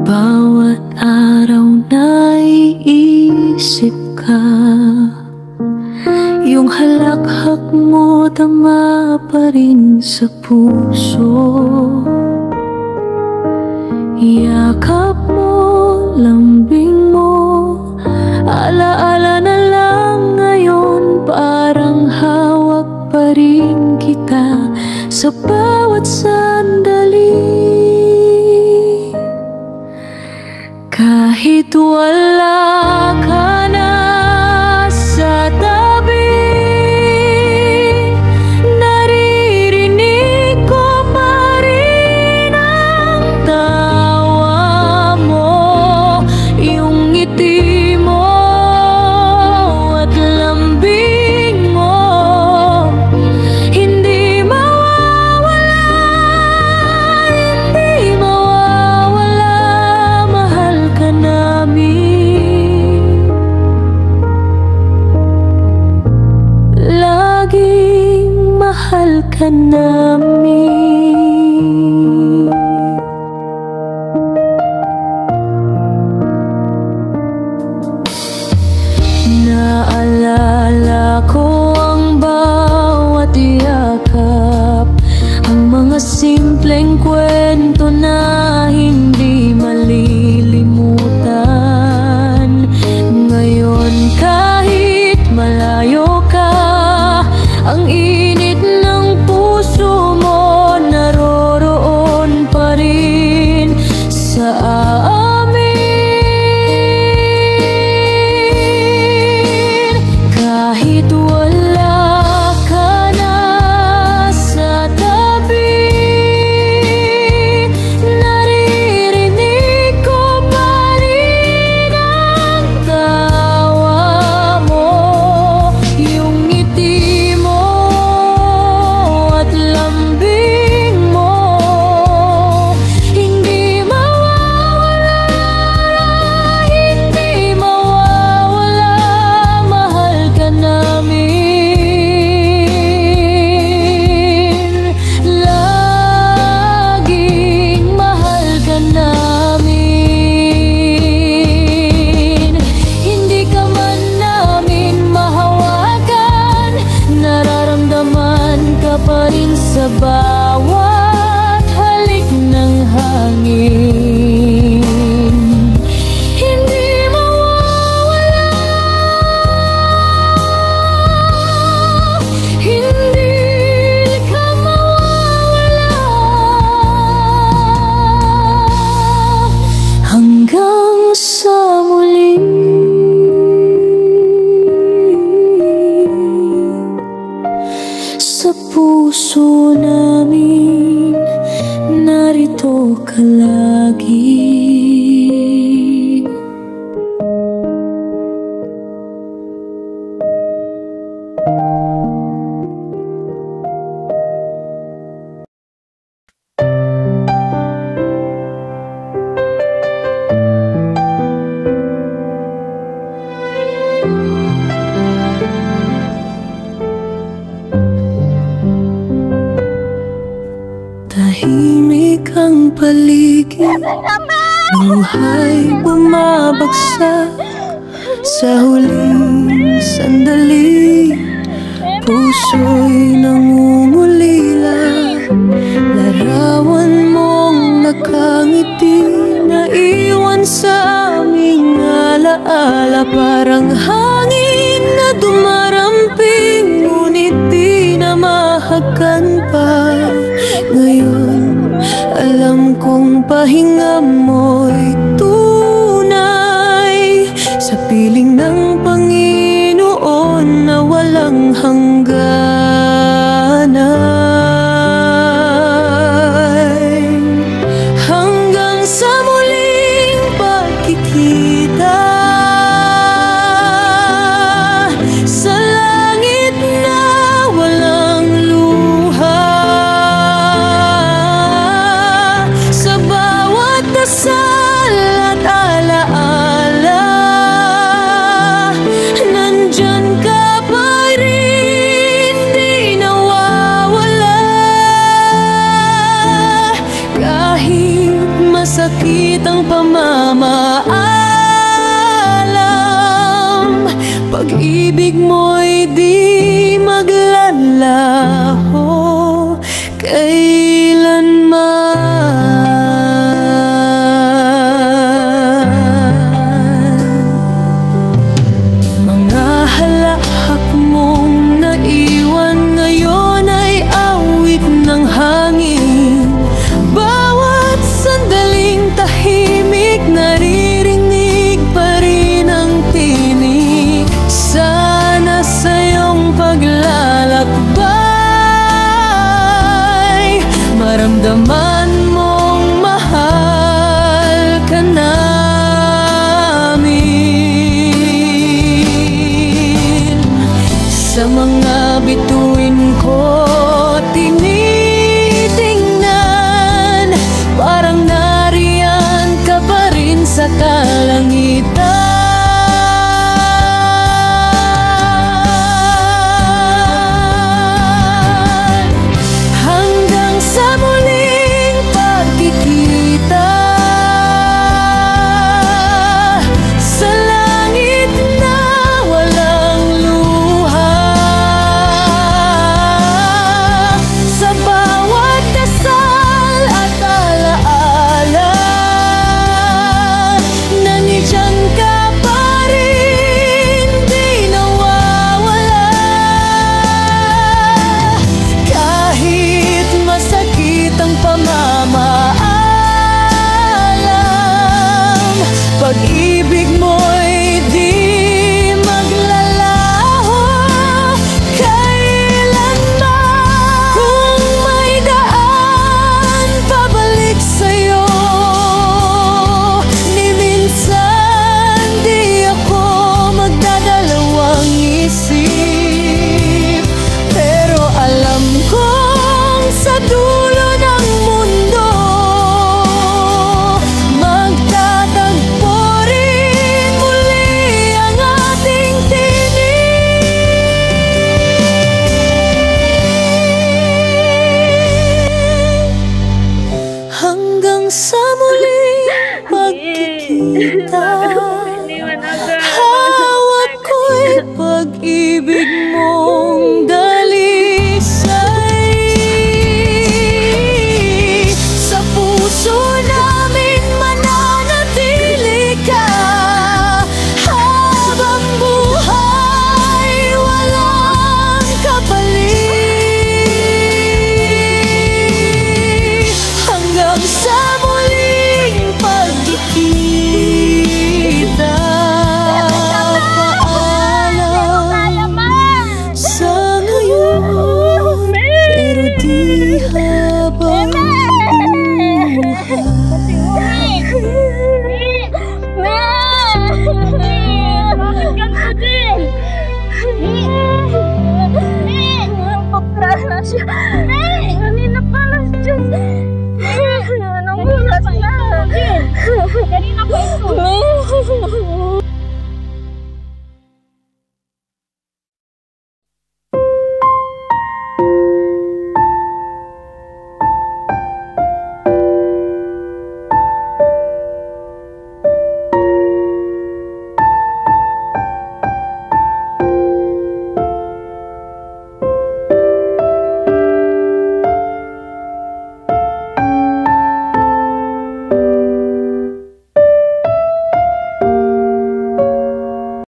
Bawat araw naiisip ka, yung halakhak mo tama pa rin sa puso. Yakap mo, lambing mo, alaala na lang ngayon. Parang hawak pa rin kita sa bawat sandali. Kahit wala ka na sa tabi, naririnig ko pa rin ang tawa mo, yung ngiti mo at lambing mo. Hindi mawawala, hindi mawawala, mahal ka namin. Laging mahal ka namin. Naalala ko ang bawat yakap, ang mga simpleng kwento na hindi malilimutan. Ngayon kahit malayo ka, ang init ng puso mo naroroon pa rin sa amin. Kahit wala ka na sa tabi, naririnig ko pa rin ang tawa mo, yung ngiti mo at lambing mo. Hindi mawawala, hindi mawawala, mahal ka namin. Laging mahal ka namin. Hindi ka man namin mahawakan, nararamdaman ka pa rin sa bawat halik ng hangin. Hindi mawawala, hindi ka mawawala, hanggang sa muli. Sa puso namin, narito ka lagi. Tahimik ang paligid, buhay bumabagsak sa huling sandali. Puso'y nangungulila, larawan mong nakangiti, naiwan sa aming alaala. Parang hangin na dumaramping, ngunit di na mahakan pa. Ngayon alam kong pahinga mo'y tunay, sa piling ng Panginoon na walang hangganan. Hanggang sa muling pagkikita, sa langit na walang luha, sa bawat dasal at alaala, sakit ang pamamaalam. Pag-ibig mo'y di maglalaho kailanman. Mga halakhak mong naiwan ngayon ay awit ng hangin. Bawat sandaling tahimik, naririnig pa rin ang tinig. Sana sa iyong paglalakbay maramdaman mong mahal ka namin. Sa mga bituin ko tinitingnan, parang nariyan ka pa rin sa kalangitan. Hanggang sa muling pagkikita, sa langit na walang luha. Sa bawat dasal at alaala, nandiyan ka pa rin, di nawawala. Kahit masakit ang pamamaalam, pag-ibig mo'y di maglalaho kailanman. Kung may daan pabalik sa'yo, ni minsan di ako magdadalawang isip. Pero alam kong sa dulo ng mundo magtatagpo rin muli ang ating tinig. Hanggang sa muling pagkikita, hawak ko'y pag-ibig mong dalisay. Sa puso namin mananatili ka, habang buhay walang kapalit. Hanggang sa muling pagkikita, paalam sa ngayon, pero di habang buhay. Bakit ganito din? Pagkara siya. Kanina pala siya. Namulas na. Kanina pa ito.